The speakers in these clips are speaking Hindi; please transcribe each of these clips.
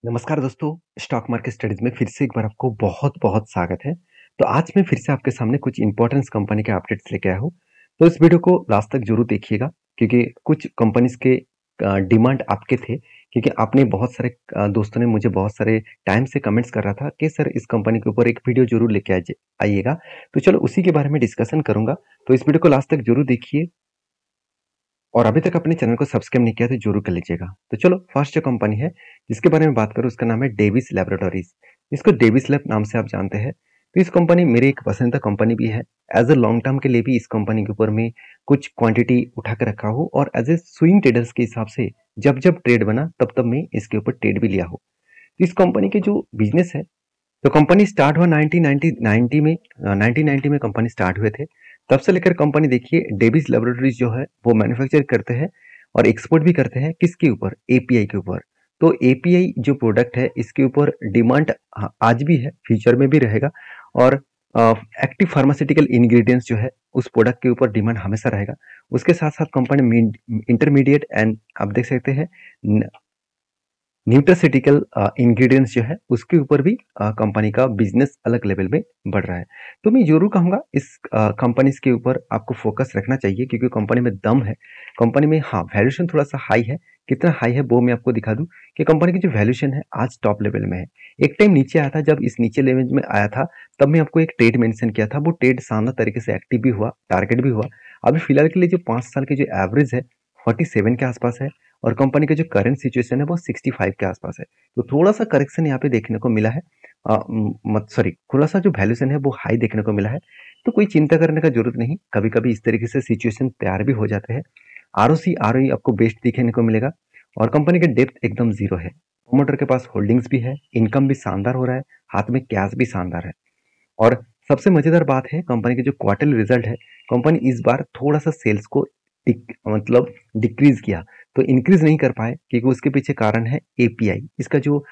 नमस्कार दोस्तों, स्टॉक मार्केट स्टडीज में फिर से एक बार आपको बहुत-बहुत स्वागत है। तो आज मैं फिर से आपके सामने कुछ इंपॉर्टेंस कंपनी के अपडेट्स लेके आया हूँ। तो इस वीडियो को लास्ट तक ज़रूर देखिएगा क्योंकि कुछ कंपनीज़ के डिमांड आपके थे क्योंकि आपने बहुत सारे दोस्तों ने मुझे बहुत सारे टाइम से कमेंट्स कर रहा था कि सर इस कंपनी के ऊपर एक वीडियो ज़रूर लेके आइएगा। तो चलो उसी के बारे में डिस्कशन करूँगा। तो इस वीडियो को लास्ट तक ज़रूर देखिए और अभी तक अपने चैनल को सब्सक्राइब नहीं किया तो जरूर कर लीजिएगा। तो चलो फर्स्ट जो कंपनी है जिसके बारे में बात करूँ उसका नाम है डेविस लैबोरेटरीज। इसको डेविस लैब नाम से आप जानते हैं। तो इस कंपनी मेरी एक पसंदीदा कंपनी भी है। एज ए लॉन्ग टर्म के लिए भी इस कंपनी के ऊपर मैं कुछ क्वांटिटी उठा कर रखा हूँ और एज ए स्विंग ट्रेडर्स के हिसाब से जब जब ट्रेड बना तब तब मैं इसके ऊपर ट्रेड भी लिया हूँ। तो इस कंपनी के जो बिजनेस है, तो कंपनी स्टार्ट हुआ 1990 में कंपनी स्टार्ट हुए थे। तब से लेकर कंपनी देखिए डेविस लेबोरेटरीज जो है वो मैन्युफैक्चर करते हैं और एक्सपोर्ट भी करते हैं। किसके ऊपर? एपीआई के ऊपर। तो एपीआई जो प्रोडक्ट है इसके ऊपर डिमांड आज भी है, फ्यूचर में भी रहेगा। और एक्टिव फार्मास्यूटिकल इंग्रेडिएंट्स जो है उस प्रोडक्ट के ऊपर डिमांड हमेशा रहेगा। उसके साथ साथ कंपनी इंटरमीडिएट एंड आप देख सकते हैं न्यूट्रास्यूटिकल इंग्रेडिएंट्स जो है उसके ऊपर भी कंपनी का बिजनेस अलग लेवल में बढ़ रहा है। तो मैं जरूर कहूंगा इस कंपनीज के ऊपर आपको फोकस रखना चाहिए क्योंकि कंपनी में दम है। कंपनी में हाँ वैल्यूएशन थोड़ा सा हाई है। कितना हाई है वो मैं आपको दिखा दूं कि कंपनी की जो वैल्यूएशन है आज टॉप लेवल में है। एक टाइम नीचे आया था, जब इस नीचे लेवल में आया था तब मैं आपको एक ट्रेड मेंशन किया था। वो ट्रेड शानदार तरीके से एक्टिव भी हुआ, टारगेट भी हुआ। अभी फिलहाल के लिए जो 5 साल के जो एवरेज है 47 के आसपास है और कंपनी का जो करंट सिचुएशन है वो 65 के आसपास है। तो थोड़ा सा करेक्शन यहाँ पे देखने को मिला है। थोड़ा सा जो वैल्यूएशन है वो हाई देखने को मिला है। तो कोई चिंता करने का जरूरत नहीं, कभी कभी इस तरीके से सिचुएशन तैयार भी हो जाते हैं। आरओसी आरओई आपको बेस्ट दिखने को मिलेगा और कंपनी का डेप्थ एकदम जीरो है। प्रोमोटर के पास होल्डिंग्स भी है, इनकम भी शानदार हो रहा है, हाथ में कैश भी शानदार है। और सबसे मजेदार बात है कंपनी के जो क्वार्टरली रिजल्ट है, कंपनी इस बार थोड़ा सा सेल्स को मतलब डिक्रीज किया, तो इंक्रीज नहीं कर पाए क्योंकि उसके पीछे कारण है एपीआई। इसका जो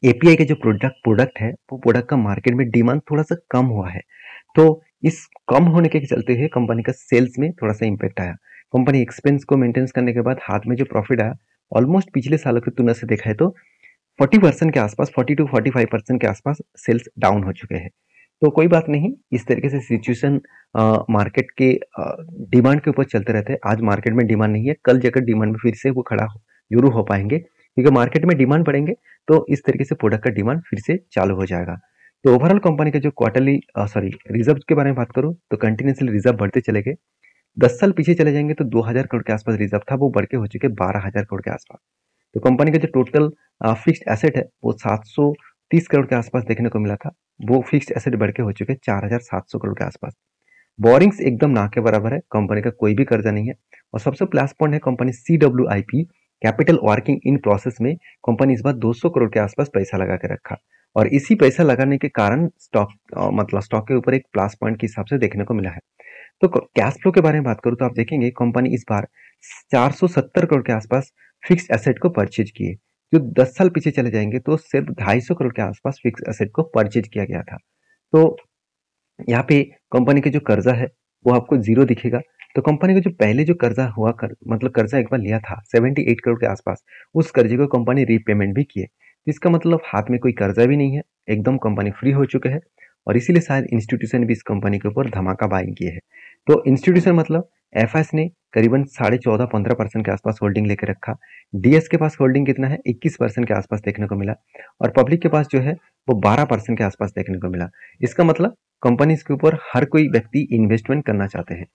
एपीआई के जो प्रोडक्ट है वो प्रोडक्ट का मार्केट में डिमांड थोड़ा सा कम हुआ है। तो इस कम होने के चलते हुए कंपनी का सेल्स में थोड़ा सा इम्पैक्ट आया। कंपनी एक्सपेंस को मेंटेन करने के बाद हाथ में जो प्रॉफिट आया ऑलमोस्ट पिछले सालों की तुलना से देखा है तो 40% के आसपास, 40 to 45% के आसपास सेल्स डाउन हो चुके हैं। तो कोई बात नहीं, इस तरीके से सिचुएशन मार्केट के डिमांड के ऊपर चलते रहते हैं। आज मार्केट में डिमांड नहीं है, कल जाकर डिमांड में फिर से वो खड़ा जरूर हो पाएंगे क्योंकि मार्केट में डिमांड बढ़ेंगे तो इस तरीके से प्रोडक्ट का डिमांड फिर से चालू हो जाएगा। तो ओवरऑल कंपनी का जो क्वार्टरली रिजर्व के बारे में बात करूँ तो कंटिन्यूसली रिजर्व बढ़ते चले गए। 10 साल पीछे चले जाएंगे तो 2000 करोड़ के आसपास रिजर्व था, वो बढ़ के हो चुके 12,000 करोड़ के आसपास। तो कंपनी का जो टोटल फिक्स्ड एसेट है वो 730 करोड़ के आसपास देखने को मिला था, वो फिक्स्ड एसेट बढ़ के हो चुके 4,700 करोड़ के आसपास। बोरिंग्स एकदम ना के बराबर है, कंपनी का कोई भी कर्जा नहीं है। और सबसे प्लस पॉइंट है company CWIP capital working in process में कंपनी इस बार 200 करोड़ के आसपास पैसा लगा के रखा और इसी पैसा लगाने के कारण स्टॉक के ऊपर एक प्लस पॉइंट के हिसाब से देखने को मिला है। तो कैश फ्लो के बारे में बात करूं तो आप देखेंगे कंपनी इस बार 470 करोड़ के आसपास फिक्स एसेट को परचेज किए। जो 10 साल पीछे चले जाएंगे तो सिर्फ 250 करोड़ के आसपास फिक्स एसेट को परचेज किया गया था। तो यहाँ पे कंपनी का जो कर्जा है वो आपको जीरो दिखेगा। तो कंपनी का जो पहले जो कर्जा हुआ मतलब कर्जा एक बार लिया था 78 करोड़ के आसपास, उस कर्जे को कंपनी रीपेमेंट भी किए। इसका मतलब हाथ में कोई कर्जा भी नहीं है, एकदम कंपनी फ्री हो चुके हैं और इसीलिए शायद इंस्टीट्यूशन भी इस कंपनी के ऊपर धमाका बाइंग किए हैं। तो इंस्टीट्यूशन मतलब एफएस ने करीबन 14.5-15% के आसपास होल्डिंग लेकर रखा। डीएस के पास होल्डिंग कितना है? 21% के आसपास देखने को मिला और पब्लिक के पास जो है वो 12% के आसपास देखने को मिला। इसका मतलब कंपनीज के ऊपर हर कोई व्यक्ति इन्वेस्टमेंट करना चाहते हैं।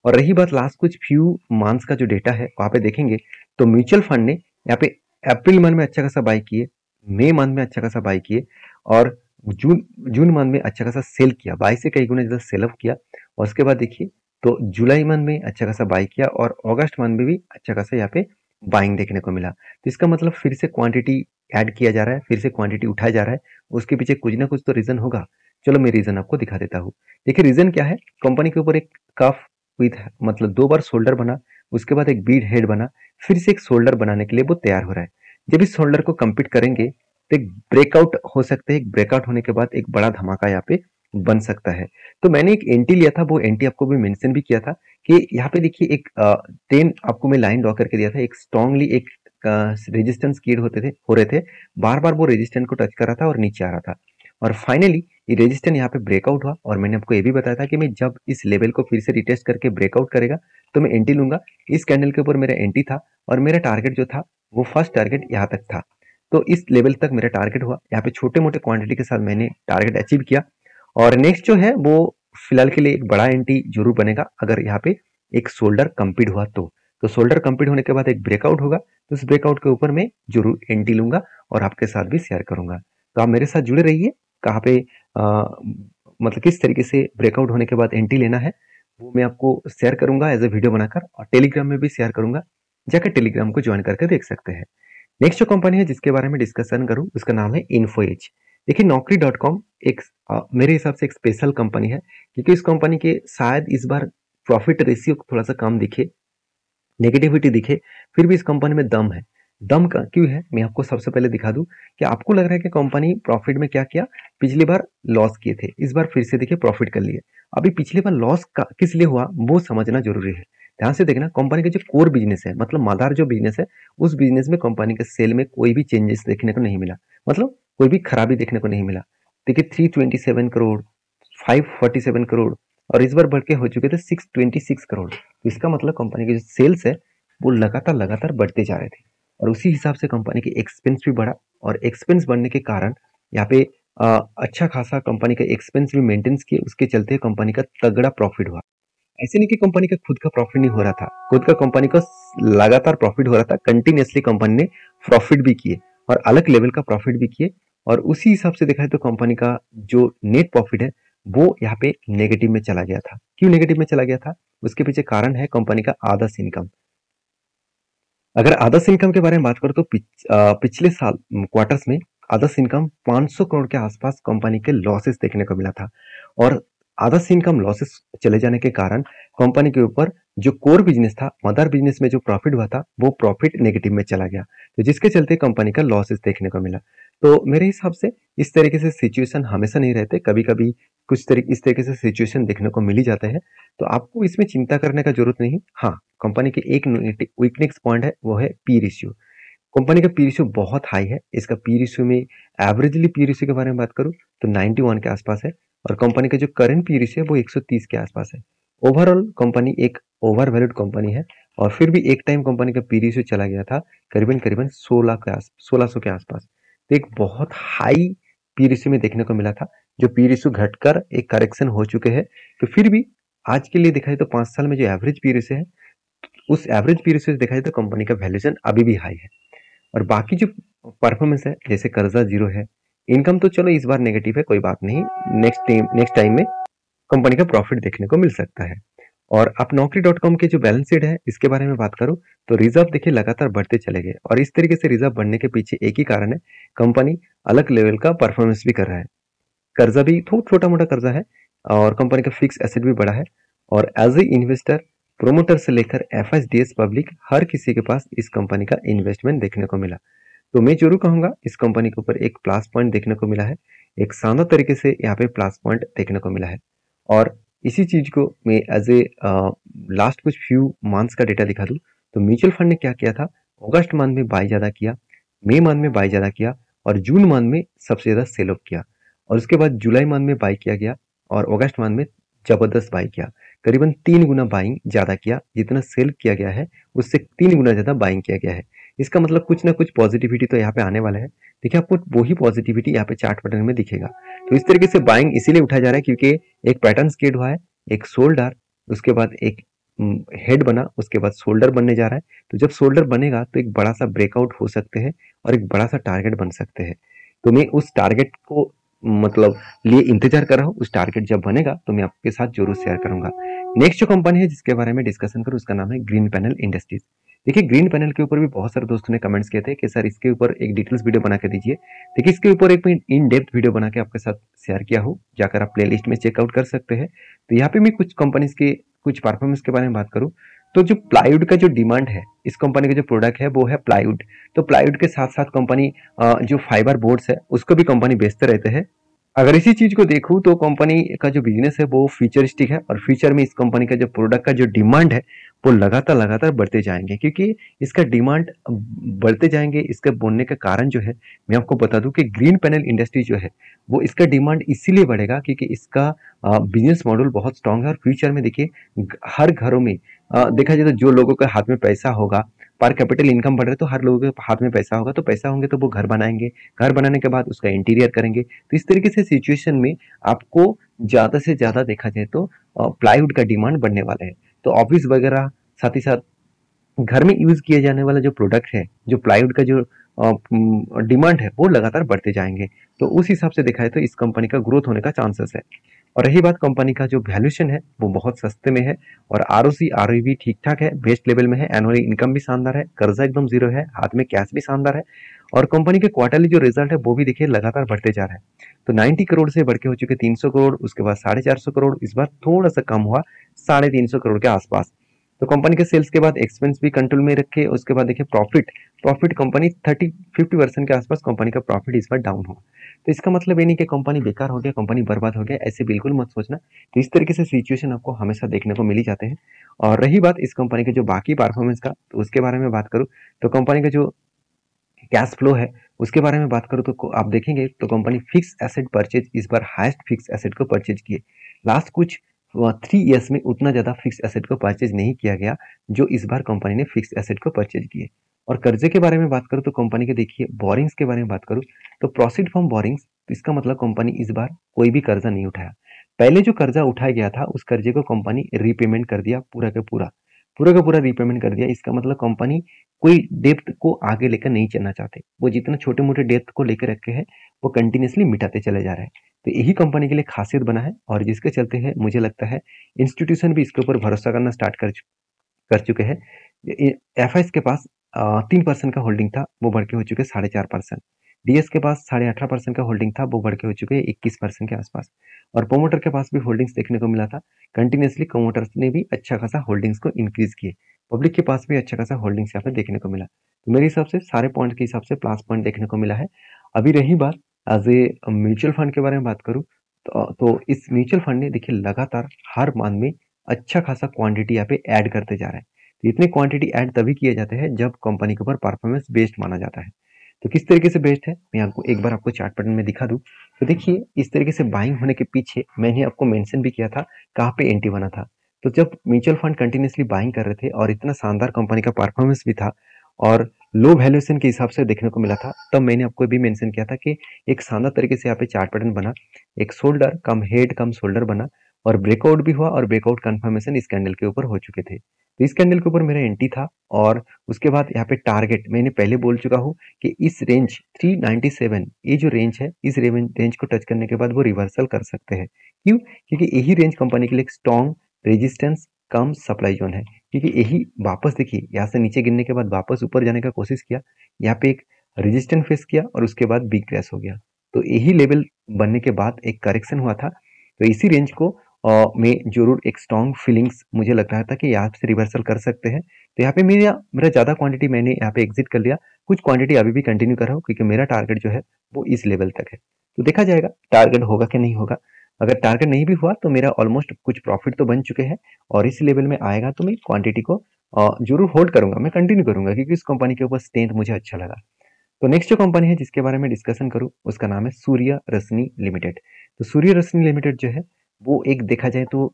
और रही बात लास्ट कुछ फ्यू मंथ्स का जो डेटा है वहां पे देखेंगे तो म्यूचुअल फंड ने यहाँ पे अप्रैल मंथ में अच्छा खासा बाई किए, मई मंथ में अच्छा खासा बाई किए और जून मंथ में अच्छा खासा सेल किया, बाई से कई गुना ज्यादा सेल ऑफ किया। और उसके बाद देखिए तो जुलाई मंथ में अच्छा खासा बाई किया और अगस्त मंथ में भी अच्छा खासा यहाँ पे बाइंग देखने को मिला। तो इसका मतलब फिर से क्वांटिटी ऐड किया जा रहा है, फिर से क्वांटिटी उठाया जा रहा है। उसके पीछे कुछ ना कुछ तो रीजन होगा। चलो मैं रीजन आपको दिखा देता हूँ। देखिए रीजन क्या है, कंपनी के ऊपर एक कफ विथ मतलब 2 बार शोल्डर बना, उसके बाद एक बीड हेड बना, फिर से एक शोल्डर बनाने के लिए वो तैयार हो रहा है। जब इस शोल्डर को कंप्लीट करेंगे तो एक ब्रेकआउट हो सकते हैं, एक ब्रेकआउट होने के बाद एक बड़ा धमाका यहाँ पे बन सकता है। तो मैंने एक एंटी लिया था, वो एंटी आपको भी मेंशन भी किया था कि यहाँ पे देखिए एक 10 आपको मैं लाइन ड्रॉ करके दिया था, एक स्ट्रांगली एक रेजिस्टेंस क्रिएट हो रहे थे, बार बार वो रेजिस्टेंस को टच कर रहा था और नीचे आ रहा था। और फाइनली ये रेजिस्टेंस यहाँ पे ब्रेकआउट हुआ और मैंने आपको ये भी बताया था कि मैं जब इस लेवल को फिर से रिटेस्ट करके ब्रेकआउट करेगा तो मैं एंट्री लूंगा। इस कैंडल के ऊपर मेरा एंट्री था और मेरा टारगेट जो था वो फर्स्ट टारगेट यहाँ तक था। तो इस लेवल तक मेरा टारगेट हुआ। यहाँ पे छोटे मोटे क्वांटिटी के साथ मैंने टारगेट अचीव किया। और नेक्स्ट जो है वो फिलहाल के लिए एक बड़ा एंट्री जरूर बनेगा अगर यहाँ पे एक शोल्डर कंप्लीट हुआ तो शोल्डर कंप्लीट होने के बाद एक ब्रेकआउट होगा, तो उस ब्रेकआउट के ऊपर मैं जरूर एंट्री लूंगा और आपके साथ भी शेयर करूंगा। तो आप मेरे साथ जुड़े रहिए। कहाँ पे मतलब किस तरीके से ब्रेकआउट होने के बाद एंट्री लेना है वो मैं आपको शेयर करूंगा एज ए वीडियो बनाकर, और टेलीग्राम में भी शेयर करूंगा, जाकर टेलीग्राम को ज्वाइन करके देख सकते हैं। नेक्स्ट जो कंपनी है जिसके बारे में डिस्कशन करूं उसका नाम है इन्फो एज। देखिए naukri.com एक मेरे हिसाब से एक स्पेशल कंपनी है, क्योंकि इस कंपनी के शायद इस बार प्रॉफिट रेशियो थोड़ा सा कम दिखे, नेगेटिविटी दिखे, फिर भी इस कंपनी में दम है। दम का क्यों है मैं आपको सबसे पहले दिखा दूं कि आपको लग रहा है कि कंपनी प्रॉफिट में क्या किया, पिछली बार लॉस किए थे, इस बार फिर से देखिए प्रॉफिट कर लिए। अभी पिछली बार लॉस का किस लिए हुआ वो समझना जरूरी है। ध्यान से देखना, कंपनी का जो कोर बिजनेस है, मतलब मदार जो बिजनेस है, उस बिजनेस में कंपनी के सेल में कोई भी चेंजेस देखने को नहीं मिला, मतलब कोई भी खराबी देखने को नहीं मिला। देखिए 327 करोड़, 547 करोड़ और इस बार बढ़ के हो चुके थे 626 करोड़। तो इसका मतलब कंपनी के जो सेल्स है वो लगातार बढ़ते जा रहे थे, और उसी हिसाब से कंपनी की एक्सपेंस भी बढ़ा, और एक्सपेंस बढ़ने के कारण यहाँ पे अच्छा खासा कंपनी का एक्सपेंस भी मेंटेन्स किए, उसके चलते कंपनी का तगड़ा प्रॉफिट हुआ। ऐसे नहीं कि कंपनी का खुद का प्रॉफिट नहीं हो रहा था, खुद का कंपनी का लगातार प्रॉफिट हो रहा था, कंटिन्यूसली कंपनी ने प्रॉफिट भी किए और अलग लेवल का प्रॉफिट भी किए। और उसी हिसाब से देखा है तो कंपनी का जो नेट प्रॉफिट है वो यहाँ पे नेगेटिव में चला गया था। क्यों नेगेटिव में चला गया था, उसके पीछे कारण है कंपनी का आदर्श इनकम। अगर आदर्श इनकम के बारे में बात करो तो पिछले साल क्वार्टर्स में आदर्श इनकम 500 करोड़ के आसपास कंपनी के लॉसेस देखने को मिला था, और आदर्श इनकम लॉसेस चले जाने के कारण कंपनी के ऊपर जो कोर बिजनेस था, मदर बिजनेस में जो प्रॉफिट हुआ था वो प्रॉफिट नेगेटिव में चला गया, तो जिसके चलते कंपनी का लॉसेस देखने को मिला। तो मेरे हिसाब से इस तरीके से सिचुएशन हमेशा नहीं रहते, कभी कभी इस तरीके से सिचुएशन देखने को मिल ही जाते हैं, तो आपको इसमें चिंता करने का जरूरत नहीं। हाँ, कंपनी की एक वीकनेस पॉइंट है वो है पी रेशियो। कंपनी का पी रेशियो बहुत हाई है। इसका पी रेशियो में एवरेजली पी रेशियो के बारे में बात करूं तो 91 के आसपास है, और कंपनी का जो करंट पी रेशियो है वो 130 के आसपास है। ओवरऑल कंपनी एक ओवर वैल्यूड कंपनी है, और फिर भी एक टाइम कंपनी का पी रेशियो चला गया था करीबन 1600 के आसपास। तो एक बहुत हाई पी रेशियो में देखने को मिला था, जो पी रेशियो घटकर एक करेक्शन हो चुके हैं। तो फिर भी आज के लिए देखा जाए तो 5 साल में जो एवरेज पी रेशियो है, उस एवरेज पी रेशियो से देखा जाए तो कंपनी का वैल्यूएशन अभी भी हाई है। और बाकी जो परफॉर्मेंस है, जैसे कर्जा जीरो है, इनकम तो चलो इस बार नेगेटिव है, कोई बात नहीं, नेक्स्ट टाइम में कंपनी का प्रॉफिट देखने को मिल सकता है। और आप naukri.com के जो बैलेंस शीट है इसके बारे में बात करूं तो रिजर्व देखिए लगातार बढ़ते चले गए, और इस तरीके से रिजर्व बढ़ने के पीछे एक ही कारण है, कंपनी अलग लेवल का परफॉर्मेंस भी कर रहा है। कर्जा भी छोटा मोटा कर्जा है, और कंपनी का फिक्स एसेट भी बड़ा है, और एज ए इन्वेस्टर प्रोमोटर से लेकर एफएसडीएस पब्लिक हर किसी के पास इस कंपनी का इन्वेस्टमेंट देखने को मिला। तो मैं जरूर कहूंगा इस कंपनी के ऊपर एक प्लस पॉइंट देखने को मिला है, एक शानदार तरीके से यहाँ पे प्लस पॉइंट देखने को मिला है। और इसी चीज को मैं एज ए लास्ट कुछ फ्यू मंथ्स का डेटा दिखा दूं तो म्यूचुअल फंड ने क्या किया था, अगस्त मंथ में बाई ज्यादा किया, मई मंथ में बाई ज्यादा किया, और जून मंथ में सबसे ज्यादा सेल ऑफ किया, और उसके बाद जुलाई मंथ में बाई किया गया, और अगस्त मंथ में जबरदस्त बाई किया, करीबन 3 गुना बाइंग ज्यादा किया, जितना सेल किया गया है उससे 3 गुना ज्यादा बाइंग किया गया है। इसका मतलब कुछ ना कुछ पॉजिटिविटी तो यहाँ पे आने वाला है। देखिए आपको वही पॉजिटिविटी यहाँ पे चार्ट पैटर्न में दिखेगा। तो इस तरीके से बाइंग इसीलिए उठाया जा रहा है क्योंकि एक पैटर्न क्रिएट हुआ है, एक शोल्डर, उसके बाद एक हेड बना, उसके बाद शोल्डर बनने जा रहा है। तो जब शोल्डर बनेगा तो एक बड़ा सा ब्रेकआउट हो सकते हैं और एक बड़ा सा टारगेट बन सकते हैं। तो मैं उस टारगेट को मतलब लिए इंतजार कर रहा हूँ, उस टारगेट जब बनेगा तो मैं आपके साथ जरूर शेयर करूंगा। नेक्स्ट जो कंपनी है जिसके बारे में डिस्कशन करूँ उसका नाम है ग्रीन पैनल इंडस्ट्रीज। देखिए ग्रीन पैनल के ऊपर भी बहुत सारे दोस्तों ने कमेंट्स किए थे कि सर इसके ऊपर एक डिटेल्स वीडियो बना के दीजिए। देखिए इसके ऊपर एक इन डेप्थ वीडियो बना के आपके साथ शेयर किया हूँ, जाकर आप प्लेलिस्ट में चेकआउट कर सकते हैं। तो यहाँ पे मैं कुछ कंपनीज के कुछ परफॉर्मेंस के बारे में बात करूँ तो जो प्लाईवुड का जो डिमांड है, इस कंपनी का जो प्रोडक्ट है वो है प्लाईवुड। तो प्लाईवुड के साथ साथ कंपनी जो फाइबर बोर्ड्स है उसको भी कंपनी बेचते रहते हैं। अगर इसी चीज को देखूं तो कंपनी का जो बिजनेस है वो फ्यूचरिस्टिक है, और फ्यूचर में इस कंपनी का जो प्रोडक्ट का जो डिमांड है वो लगातार लगातार बढ़ते जाएंगे, क्योंकि इसका डिमांड बढ़ते जाएंगे। इसके बढ़ने का कारण जो है मैं आपको बता दूं कि ग्रीन पैनल इंडस्ट्री जो है वो इसका डिमांड इसीलिए बढ़ेगा क्योंकि इसका बिजनेस मॉडल बहुत स्ट्रांग है। और फ्यूचर में देखिए हर घरों में देखा जाए तो जो लोगों के हाथ में पैसा होगा, पर कैपिटल इनकम बढ़ रहा है तो हर लोगों के हाथ में पैसा होगा, तो पैसा होंगे तो वो घर बनाएंगे, घर बनाने के बाद उसका इंटीरियर करेंगे। तो इस तरीके से सिचुएशन में आपको ज्यादा से ज्यादा देखा जाए तो प्लाईवुड का डिमांड बढ़ने वाला है। तो ऑफिस वगैरह, साथ ही साथ घर में यूज किए जाने वाला जो प्रोडक्ट है, जो प्लाईवुड का जो डिमांड है वो लगातार बढ़ते जाएंगे। तो उस हिसाब से देखा है तो इस कंपनी का ग्रोथ होने का चांसेस है। और रही बात कंपनी का जो वैल्यूएशन है वो बहुत सस्ते में है, और आरओसी आरओई भी ठीक ठाक है, बेस्ट लेवल में है, एनुअल इनकम भी शानदार है, कर्जा एकदम जीरो है, हाथ में कैश भी शानदार है। और कंपनी के क्वार्टरली जो रिजल्ट है वो भी देखिए लगातार बढ़ते जा रहा है। तो 90 करोड़ से बढ़ के हो चुके 300 करोड़, उसके बाद 450 करोड़, इस बार थोड़ा सा कम हुआ 350 करोड़ के आसपास। तो कंपनी के सेल्स के बाद एक्सपेंस भी कंट्रोल में रखे, उसके बाद देखिए प्रॉफिट प्रॉफिट कंपनी 30-50% के आसपास कंपनी का प्रॉफिट इस बार डाउन हुआ। तो इसका मतलब ये नहीं कि कंपनी बेकार हो गया, कंपनी बर्बाद हो गया, ऐसे बिल्कुल मत सोचना। तो इस तरीके से सिचुएशन आपको हमेशा देखने को मिल ही जाते हैं। और रही बात इस कंपनी के जो बाकी परफॉर्मेंस का, तो उसके बारे में बात करूँ तो कंपनी का जो कैश फ्लो है उसके बारे में बात करूँ तो आप देखेंगे तो कंपनी फिक्स एसेट परचेज इस बार हाईएस्ट फिक्स एसेट को परचेज किए। लास्ट कुछ 3 इयर्स में उतना ज्यादा फिक्स एसेट को परचेज नहीं किया गया जो इस बार कंपनी ने फिक्स एसेट को परचेज किए। और कर्जे के बारे में बात करूँ तो कंपनी के देखिए बोरिंग्स के बारे में बात करूँ तो प्रोसीड फ्रॉम बोरिंग्स, तो इसका मतलब कंपनी इस बार कोई भी कर्जा नहीं उठाया। पहले जो कर्जा उठाया गया था उस कर्जे को कंपनी रीपेमेंट कर दिया, पूरा का पूरा, पूरा का पूरा रीपेमेंट कर दिया। इसका मतलब कंपनी कोई डेप्थ को आगे लेकर नहीं चलना चाहते, वो जितना छोटे मोटे डेप्थ को लेकर रखे हैं वो कंटिन्यूसली मिटाते चले जा रहे हैं। तो यही कंपनी के लिए खासियत बना है, और जिसके चलते है मुझे लगता है इंस्टीट्यूशन भी इसके ऊपर भरोसा करना स्टार्ट कर चुके हैं। एफ के पास 3% का होल्डिंग था, वो बढ़ के हो चुके 4.5%। डीएस के पास 18.5% का होल्डिंग था, वो बढ़ के हो चुके 21% के आसपास। और प्रोमोटर के पास भी होल्डिंग्स देखने को मिला था, कंटिन्यूसली प्रोमोटर्स ने भी अच्छा खासा होल्डिंग्स को इंक्रीज किए। पब्लिक के पास भी अच्छा खासा होल्डिंग्स यहाँ पे देखने को मिला। तो मेरे हिसाब से सारे पॉइंट के हिसाब से प्लस पॉइंट देखने को मिला है। अभी रही बात एज ए म्यूचुअल फंड के बारे में बात करूँ तो इस म्यूचुअल फंड ने देखिए लगातार हर मंथ में अच्छा खासा क्वांटिटी यहाँ पे ऐड करते जा रहा है। तो इतने क्वांटिटी ऐड तभी किए जाते हैं जब कंपनी के ऊपर परफॉर्मेंस बेस्ड माना जाता है। तो किस तरीके से बेस्ड है मैं आपको एक बार आपको चार्ट पैटर्न में दिखा दूं। तो देखिए इस तरीके से बाइंग होने के पीछे मैंने आपको मेंशन भी किया था कहाँ पे एंट्री बना था। तो जब म्यूचुअल फंड कंटिन्यूसली बाइंग कर रहे थे और इतना शानदार कंपनी का परफॉर्मेंस भी था और लो वैल्यूएशन के हिसाब से देखने को मिला था, तब मैंने आपको भी मेंशन किया था कि एक शानदार तरीके से यहाँ पे चार्ट पैटर्न बना, एक शोल्डर कम हेड कम शोल्डर बना, और ब्रेकआउट भी हुआ, और ब्रेकआउट कंफर्मेशन इस कैंडल के ऊपर हो चुके थे। तो इस कैंडल के ऊपर मेरा एंट्री था, और उसके बाद यहाँ पे टारगेट मैंने पहले बोल चुका हूँ कि इस रेंज 397 ये जो रेंज है इस रेंज को टच करने के बाद वो रिवर्सल कर सकते हैं। क्यों? क्योंकि यही रेंज कंपनी के लिए एक स्ट्रॉन्ग रेजिस्टेंस कम सप्लाई जोन है। क्योंकि यही वापस देखिए यहाँ से नीचे गिरने के बाद वापस ऊपर जाने का कोशिश किया, यहाँ पे एक रेजिस्टेंस फेस किया और उसके बाद बिग क्रैश हो गया। तो यही लेवल बनने के बाद एक करेक्शन हुआ था। तो इसी रेंज को में जरूर एक स्ट्रॉन्ग फीलिंग्स मुझे लग रहा था कि यहाँ से रिवर्सल कर सकते हैं। तो यहाँ पे मेरा ज़्यादा क्वांटिटी मैंने यहाँ पे एग्जिट कर लिया, कुछ क्वांटिटी अभी भी कंटिन्यू कर रहा हूँ क्योंकि मेरा टारगेट जो है वो इस लेवल तक है। तो देखा जाएगा टारगेट होगा कि नहीं होगा। अगर टारगेट नहीं भी हुआ तो मेरा ऑलमोस्ट कुछ प्रॉफिट तो बन चुके हैं, और इस लेवल में आएगा तो मैं क्वांटिटी को जरूर होल्ड करूंगा, मैं कंटिन्यू करूंगा क्योंकि इस कंपनी के ऊपर स्ट्रेंथ मुझे अच्छा लगा। तो नेक्स्ट जो कंपनी है जिसके बारे में डिस्कशन करूं उसका नाम है सूर्य रश्मि लिमिटेड। तो सूर्य रश्मि लिमिटेड जो है वो एक देखा जाए तो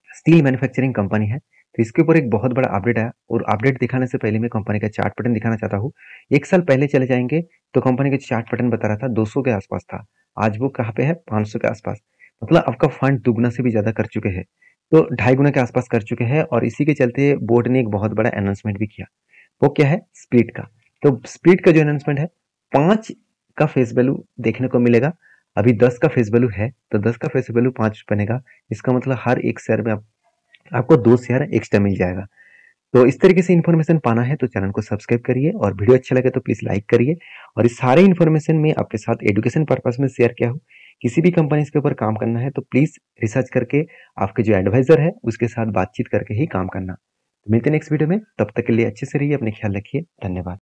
स्टील मैन्युफैक्चरिंग कंपनी है। तो इसके ऊपर एक बहुत बड़ा अपडेट आया, और अपडेट दिखाने से पहले मैं कंपनी का चार्ट पैटर्न दिखाना चाहता हूँ। एक साल पहले चले जाएंगे तो कंपनी का चार्ट पैटर्न बता रहा था 200 के आसपास था, आज वो कहाँ पे है 500 के आसपास। मतलब आपका फंड दुगना से भी ज्यादा कर चुके हैं, तो 2.5 गुना के आसपास कर चुके हैं। और इसी के चलते बोर्ड ने एक बहुत बड़ा अनाउंसमेंट भी किया, वो क्या है स्प्लिट का। तो स्प्लिट का जो अनाउंसमेंट है 5 का फेस वैल्यू देखने को मिलेगा। अभी 10 का फेस वैल्यू है तो 10 का फेस वैल्यू 5 बनेगा। इसका मतलब हर एक शेयर में आपको 2 शेयर एक्स्ट्रा मिल जाएगा। तो इस तरीके से इन्फॉर्मेशन पाना है तो चैनल को सब्सक्राइब करिए, और वीडियो अच्छा लगे तो प्लीज लाइक करिए। और इस सारे इन्फॉर्मेशन में आपके साथ एजुकेशन पर्पस में शेयर किया हूँ। किसी भी कंपनी के ऊपर काम करना है तो प्लीज रिसर्च करके आपके जो एडवाइजर है उसके साथ बातचीत करके ही काम करना। तो मिलते हैं नेक्स्ट वीडियो में, तब तक के लिए अच्छे से रहिए, अपने ख्याल रखिए, धन्यवाद।